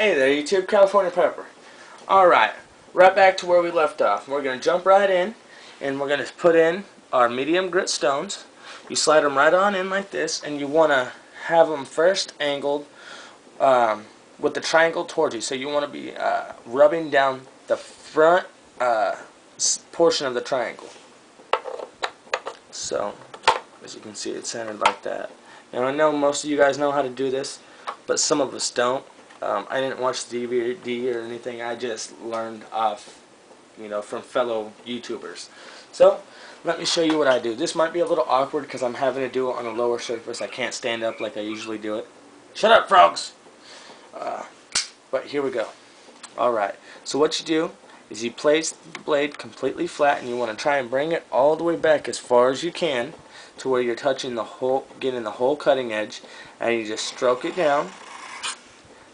Hey there YouTube, California Pepper. Alright, right back to where we left off. We're going to jump right in and we're going to put in our medium grit stones. You slide them right on in like this, and you want to have them first angled with the triangle towards you. So you want to be rubbing down the front portion of the triangle. So, as you can see, it's centered like that. Now I know most of you guys know how to do this, but some of us don't. I didn't watch the DVD or anything. I just learned off, from fellow YouTubers. So, let me show you what I do. This might be a little awkward because I'm having to do it on a lower surface. I can't stand up like I usually do it. Shut up, frogs! But here we go. Alright, so what you do is you place the blade completely flat, and you want to try and bring it all the way back as far as you can to where you're touching the whole, getting the whole cutting edge, and you just stroke it down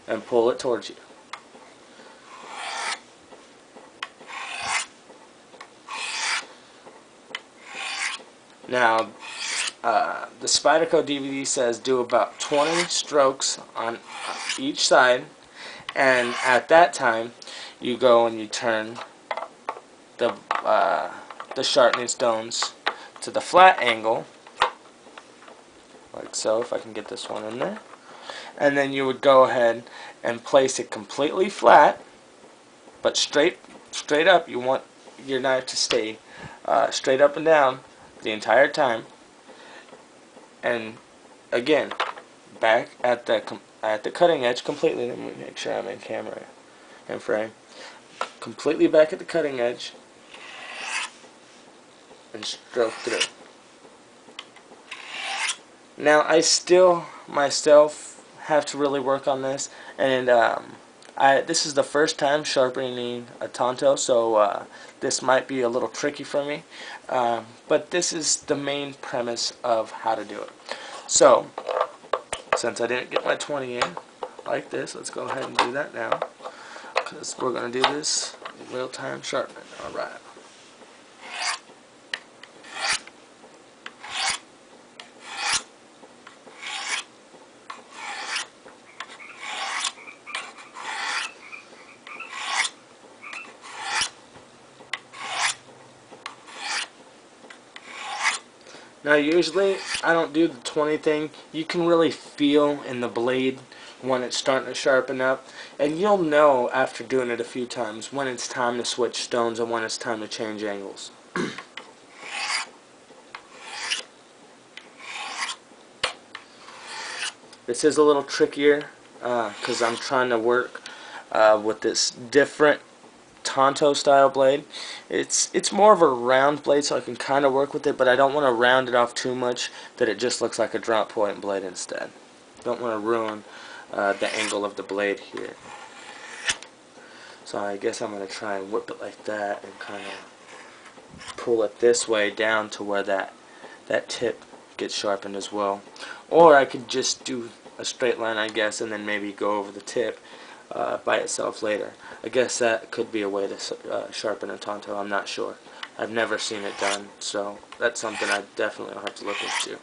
and pull it towards you. Now, the Spyderco DVD says do about 20 strokes on each side, and at that time you go and you turn the sharpening stones to the flat angle, like so, if I can get this one in there. And then you would go ahead and place it completely flat, but straight up. You want your knife to stay straight up and down the entire time. And again, back at the cutting edge completely. Let me make sure I'm in camera and frame. Completely back at the cutting edge and stroke through. Now I still myself have to really work on this, and this is the first time sharpening a Tonto, so this might be a little tricky for me, but this is the main premise of how to do it. So since I didn't get my 20 in like this, let's go ahead and do that now, because we're going to do this real-time sharpening. Alright. Now usually I don't do the 20 thing. You can really feel in the blade when it's starting to sharpen up, and you'll know after doing it a few times when it's time to switch stones and when it's time to change angles. This is a little trickier because I'm trying to work with this different Tonto style blade. It's more of a round blade, so I can kind of work with it, but I don't want to round it off too much that it just looks like a drop point blade instead. Don't want to ruin the angle of the blade here. So I guess I'm going to try and whip it like that and kind of pull it this way down to where that tip gets sharpened as well. Or I could just do a straight line, I guess, and then maybe go over the tip by itself later. I guess that could be a way to sharpen a Tonto. I'm not sure. I've never seen it done, so that's something I definitely will have to look into.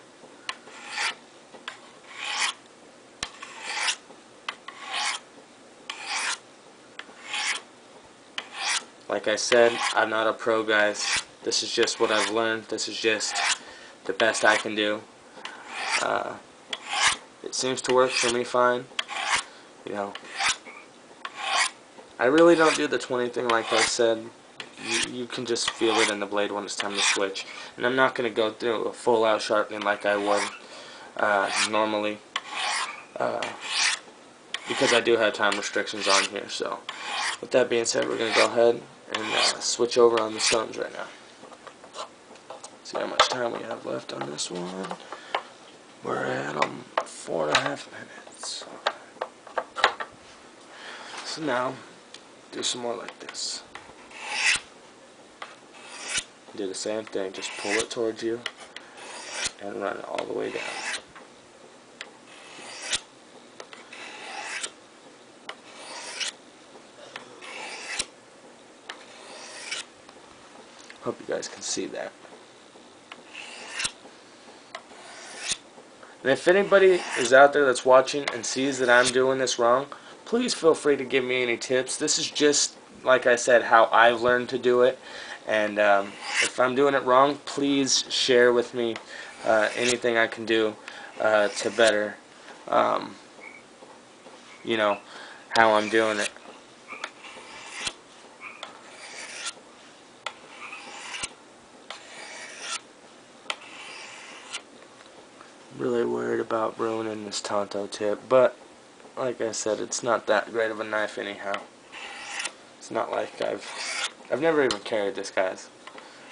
Like I said, I'm not a pro, guys. This is just what I've learned. This is just the best I can do. It seems to work for me fine. I really don't do the 20 thing, like I said. You can just feel it in the blade when it's time to switch. And I'm not going to go through a full out sharpening like I would normally, because I do have time restrictions on here. So with that being said, we're going to go ahead and switch over on the stones right now. See how much time we have left on this one. We're at 4.5 minutes. So now, do some more like this. Do the same thing, just pull it towards you and run it all the way down. Hope you guys can see that. And if anybody is out there that's watching and sees that I'm doing this wrong, please feel free to give me any tips. This is just, like I said, how I've learned to do it. And if I'm doing it wrong, please share with me anything I can do to better, you know, how I'm doing it. Really worried about ruining this Tonto tip, but like I said, it's not that great of a knife anyhow. It's not like I've never even carried this, guys.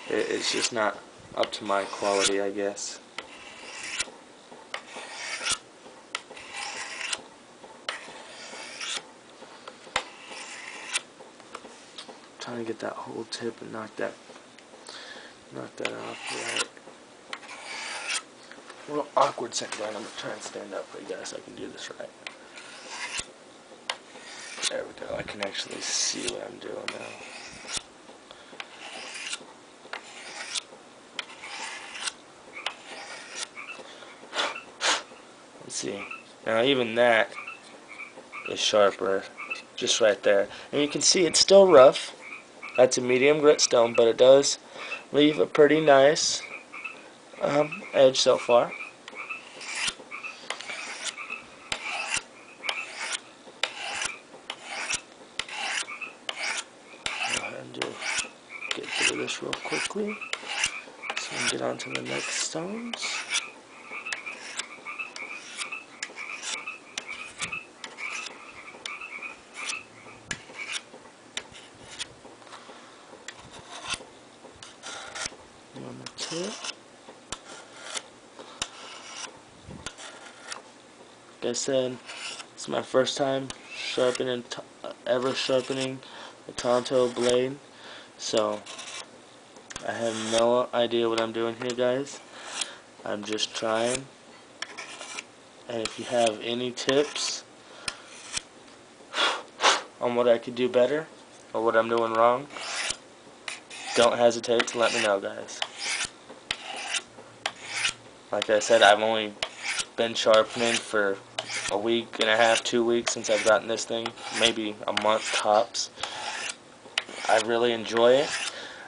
It's just not up to my quality, I guess. Trying to get that whole tip and knock that off right. A little awkward sitting down. I'm gonna try and stand up for you guys so I can do this right. There we go. I can actually see what I'm doing now. Let's see. Now even that is sharper, just right there. And you can see it's still rough. That's a medium grit stone, but it does leave a pretty nice edge so far. Go ahead and get through this real quickly so we can get on to the next stones. On the tip. Like I said, it's my first time ever sharpening a Tonto blade, so I have no idea what I'm doing here, guys. I'm just trying, and if you have any tips on what I could do better or what I'm doing wrong, don't hesitate to let me know, guys. Like I said, I've only been sharpening for a week and a half, 2 weeks since I've gotten this thing, maybe a month tops. I really enjoy it,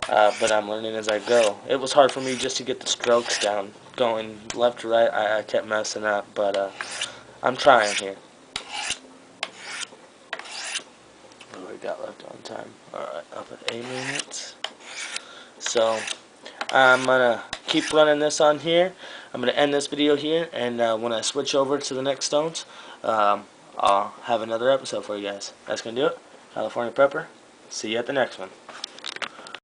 but I'm learning as I go. It was hard for me just to get the strokes down. Going left to right, I kept messing up, but I'm trying here. What do we got left on time? Alright, up at 8 minutes. So, I'm going to keep running this on here. I'm going to end this video here, and when I switch over to the next stones, I'll have another episode for you guys. That's going to do it. California Prepper. See you at the next one.